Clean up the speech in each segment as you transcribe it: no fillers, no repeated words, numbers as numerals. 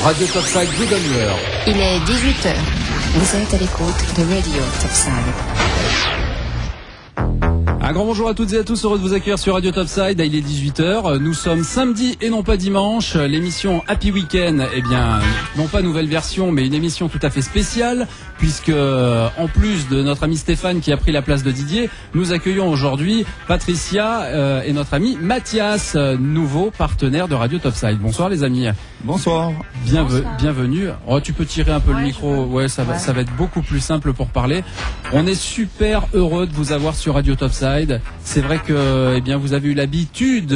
Radio Topside vous donne l'heure. Il est 18h. Vous êtes à l'écoute de Radio Topside. Un grand bonjour à toutes et à tous, heureux de vous accueillir sur Radio Topside. Il est 18h, nous sommes samedi et non pas dimanche. L'émission Happy Weekend, eh bien, non pas nouvelle version, mais une émission tout à fait spéciale, puisque en plus de notre ami Stéphane qui a pris la place de Didier, nous accueillons aujourd'hui Patricia et notre ami Mathias, nouveau partenaire de Radio Topside. Bonsoir les amis. Bonsoir. Bienvenue. Oh, tu peux tirer un peu le micro, ouais, ça va être beaucoup plus simple pour parler. On est super heureux de vous avoir sur Radio Topside. C'est vrai que, eh bien, vous avez eu l'habitude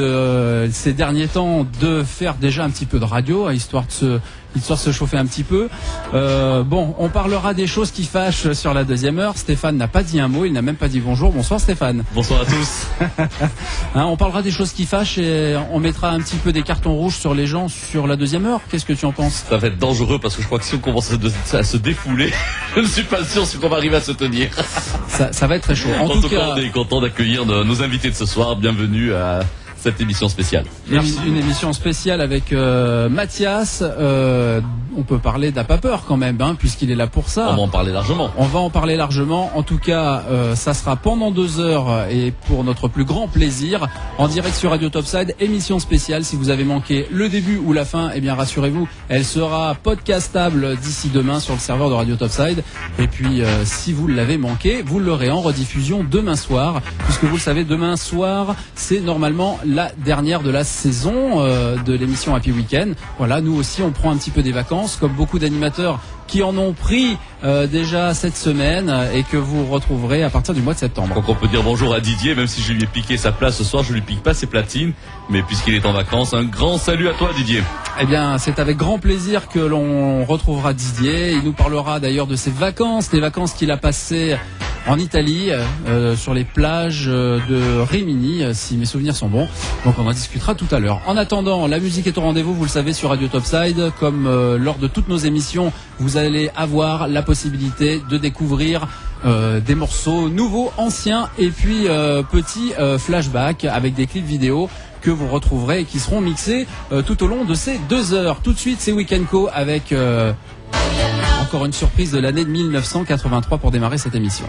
ces derniers temps de faire déjà un petit peu de radio, histoire de se chauffer un petit peu. Bon, on parlera des choses qui fâchent sur la deuxième heure. Stéphane n'a pas dit un mot, il n'a même pas dit bonjour. Bonsoir Stéphane. Bonsoir à tous. On parlera des choses qui fâchent et on mettra un petit peu des cartons rouges sur les gens sur la deuxième heure. Qu'est-ce que tu en penses? Ça va être dangereux parce que je crois que si on commence à se défouler, je ne suis pas sûr qu'on va arriver à se tenir. Ça va être très chaud. En tout cas, on est content d'accueillir nos invités de ce soir. Bienvenue à cette émission spéciale. Merci. Une émission spéciale avec Mathias. On peut parler d'A pas peur quand même, puisqu'il est là pour ça. On va en parler largement. On va en parler largement. En tout cas, ça sera pendant 2 heures et pour notre plus grand plaisir, en direct sur Radio Topside, émission spéciale. Si vous avez manqué le début ou la fin, eh bien rassurez-vous, elle sera podcastable d'ici demain sur le serveur de Radio Topside. Et puis, si vous l'avez manqué, vous l'aurez en rediffusion demain soir, puisque vous le savez, demain soir, c'est normalement la dernière de la saison de l'émission Happy Weekend. Voilà, nous aussi, on prend un petit peu des vacances, comme beaucoup d'animateurs qui en ont pris déjà cette semaine et que vous retrouverez à partir du mois de septembre. Donc on peut dire bonjour à Didier, même si je lui ai piqué sa place ce soir, je lui pique pas ses platines, mais puisqu'il est en vacances, un grand salut à toi Didier. Eh bien, c'est avec grand plaisir que l'on retrouvera Didier. Il nous parlera d'ailleurs de ses vacances, les vacances qu'il a passées en Italie, sur les plages de Rimini, si mes souvenirs sont bons. Donc on en discutera tout à l'heure. En attendant, la musique est au rendez-vous, vous le savez, sur Radio Topside. Comme lors de toutes nos émissions, vous allez avoir la possibilité de découvrir des morceaux nouveaux, anciens, et puis petits flashbacks avec des clips vidéo que vous retrouverez et qui seront mixés tout au long de ces 2 heures. Tout de suite, c'est Weekend Co avec encore une surprise de l'année de 1983 pour démarrer cette émission.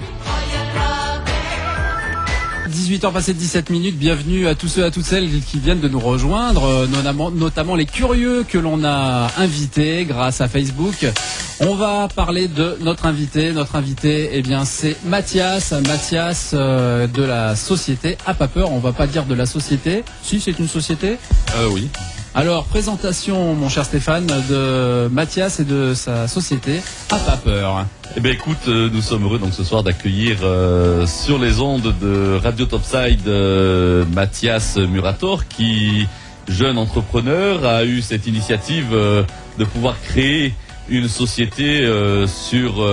18h passées de 17 minutes, bienvenue à tous ceux et à toutes celles qui viennent de nous rejoindre, notamment les curieux que l'on a invités grâce à Facebook. On va parler de notre invité. Notre invité, eh bien, c'est Mathias de la société A pas peur. On va pas dire de la société. Si, c'est une société. Oui. Alors, présentation, mon cher Stéphane, de Mathias et de sa société A pas peur. Eh bien écoute, nous sommes heureux donc ce soir d'accueillir sur les ondes de Radio Topside Mathias Murator, qui, jeune entrepreneur, a eu cette initiative de pouvoir créer une société sur,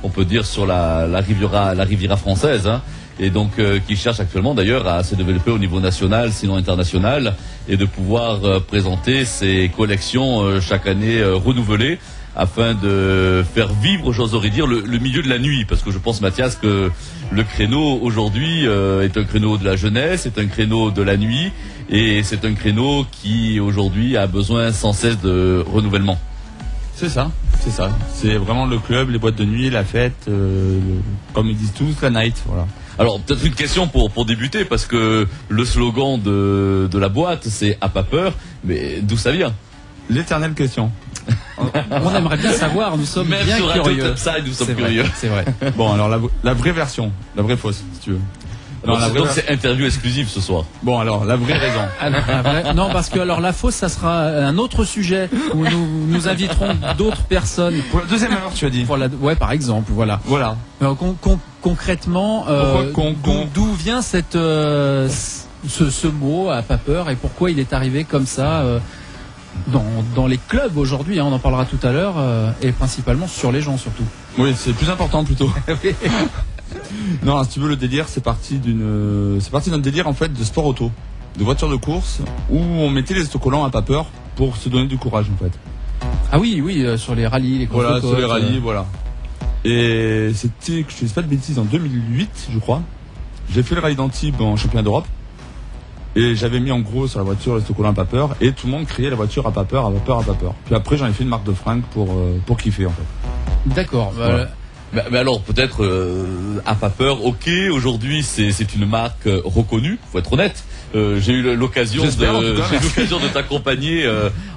on peut dire, sur la Riviera française, et donc qui cherche actuellement d'ailleurs à se développer au niveau national, sinon international, et de pouvoir présenter ses collections chaque année renouvelées, afin de faire vivre, j'oserais dire, le milieu de la nuit. Parce que je pense, Mathias, que le créneau aujourd'hui est un créneau de la jeunesse, c'est un créneau de la nuit, et c'est un créneau qui aujourd'hui a besoin sans cesse de renouvellement. C'est ça. C'est vraiment le club, les boîtes de nuit, la fête, comme ils disent tous, la night, voilà. Alors peut-être une question pour débuter, parce que le slogan de la boîte, c'est A pas peur, mais d'où ça vient? L'éternelle question. On aimerait bien savoir, nous sommes même bien sur curieux. Radio Topside, nous sommes curieux. C'est vrai. Bon, alors la vraie version, la vraie fausse, si tu veux. Donc c'est interview exclusive ce soir. Bon, alors la vraie raison. Non, parce que alors la fausse, ça sera un autre sujet où nous inviterons d'autres personnes. Pour la deuxième heure, tu as dit. Ouais, par exemple, voilà. Voilà. Concrètement, d'où vient ce mot A pas peur et pourquoi il est arrivé comme ça dans les clubs aujourd'hui, on en parlera tout à l'heure, et principalement sur les gens surtout. Oui, c'est plus important plutôt. Non, si tu veux, le délire, c'est parti d'un délire en fait de sport auto, de voiture de course, où on mettait les autocollants A pas peur pour se donner du courage en fait. Ah oui, sur les rallyes, les courses voilà, de côte, sur les rallyes, voilà. Et c'était, que je ne dis pas de bêtises, en 2008, je crois. J'ai fait le rallye d'Antibes en championnat d'Europe. Et j'avais mis en gros sur la voiture les autocollants à pas peur, et tout le monde criait la voiture à pas peur, à pas peur, à pas peur. Puis après j'en ai fait une marque de fringues pour kiffer en fait. D'accord. Voilà. Mais alors peut-être à pas peur. Ok, aujourd'hui c'est une marque reconnue. Faut être honnête. J'ai eu l'occasion de t'accompagner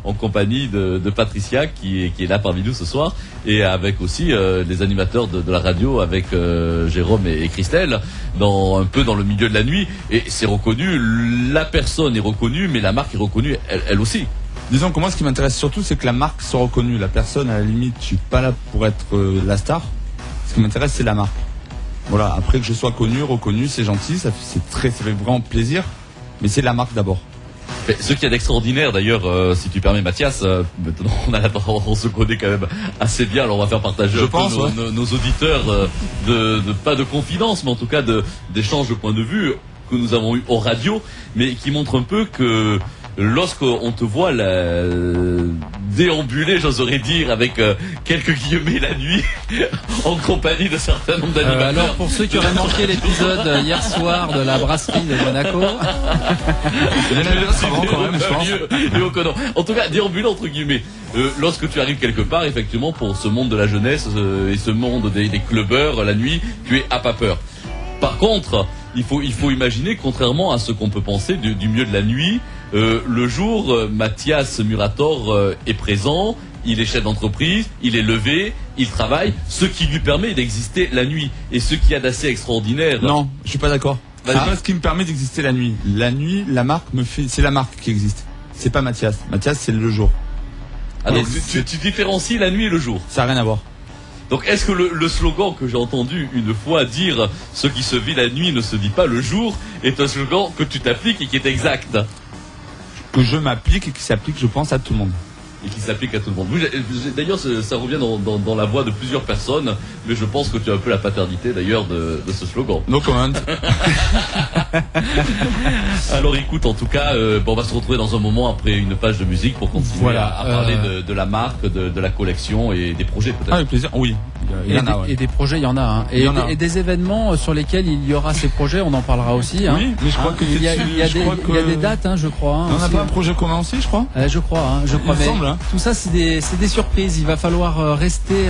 en compagnie de Patricia qui est là parmi nous ce soir, et avec aussi les animateurs de la radio avec Jérôme et Christelle, un peu dans le milieu de la nuit, et c'est reconnu, la personne est reconnue, mais la marque est reconnue elle aussi. Disons que moi ce qui m'intéresse surtout c'est que la marque soit reconnue. La personne à la limite, je suis pas là pour être la star. Ce qui m'intéresse c'est la marque. Voilà, après que je sois connu, reconnu, c'est gentil, ça fait vraiment plaisir. Mais c'est la marque d'abord. Mais ce qu'il y a d'extraordinaire d'ailleurs, si tu permets Mathias, maintenant on se connaît quand même assez bien, alors on va faire partager nos auditeurs pas de confidence, mais en tout cas d'échanges de points de vue que nous avons eu en radio, mais qui montrent un peu que lorsqu'on te voit déambuler, j'oserais dire, avec quelques guillemets la nuit, en compagnie de certains nombres d'animateurs. Alors pour ceux qui auraient manqué l'épisode hier soir de la brasserie de Monaco, en tout cas, déambuler entre guillemets. Lorsque tu arrives quelque part, effectivement, pour ce monde de la jeunesse et ce monde des clubbeurs, la nuit, tu es à pas peur. Par contre, il faut imaginer, contrairement à ce qu'on peut penser du milieu de la nuit, le jour, Mathias Murator est présent, il est chef d'entreprise, il est levé, il travaille, ce qui lui permet d'exister la nuit. Et ce qu'il y a d'assez extraordinaire... Non, je suis pas d'accord. C'est pas ce qui me permet d'exister la nuit. La nuit, la marque c'est la marque qui existe. C'est pas Mathias. Mathias, c'est le jour. Alors tu différencies la nuit et le jour. Ça n'a rien à voir. Donc est-ce que le slogan que j'ai entendu une fois dire « ce qui se vit la nuit ne se dit pas le jour » est un slogan que tu t'appliques et qui est exact? Que je m'applique et qui s'applique, je pense, à tout le monde. Et qui s'applique à tout le monde. D'ailleurs, ça revient dans la voix de plusieurs personnes, mais je pense que tu as un peu la paternité d'ailleurs de ce slogan. No comment. Alors écoute, en tout cas, on va se retrouver dans un moment après une page de musique pour continuer à parler de la marque, de la collection et des projets peut-être. Ah, avec plaisir, oui. Et des projets, il y en a. Hein. Et des événements sur lesquels il y aura ces projets, on en parlera aussi. Hein. Oui, mais je crois qu'il y a des dates, hein, je crois. Hein, on n'a pas un projet commun aussi, je crois. Je crois. Mais semble, hein. Tout ça, c'est des surprises. Il va falloir rester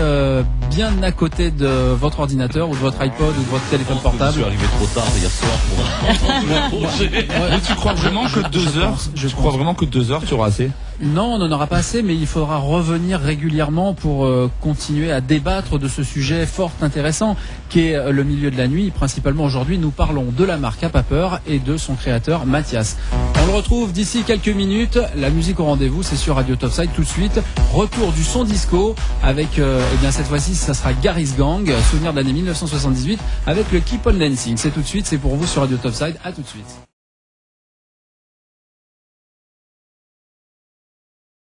bien à côté de votre ordinateur ou de votre iPod ou de votre téléphone portable. Je suis arrivé trop tard hier soir pour entendre le projet. Mais tu crois vraiment que 2 heures crois vraiment que 2 heures tu auras assez? Non, on n'en aura pas assez, mais il faudra revenir régulièrement pour continuer à débattre de ce sujet fort intéressant qu'est le milieu de la nuit. Principalement aujourd'hui, nous parlons de la marque à pas peur et de son créateur Mathias. On le retrouve d'ici quelques minutes. La musique au rendez-vous, c'est sur Radio Topside tout de suite. Retour du son disco avec, cette fois-ci, ça sera Gary's Gang, souvenir de l'année 1978, avec le Keep on Dancing. C'est tout de suite, c'est pour vous sur Radio Topside. À tout de suite.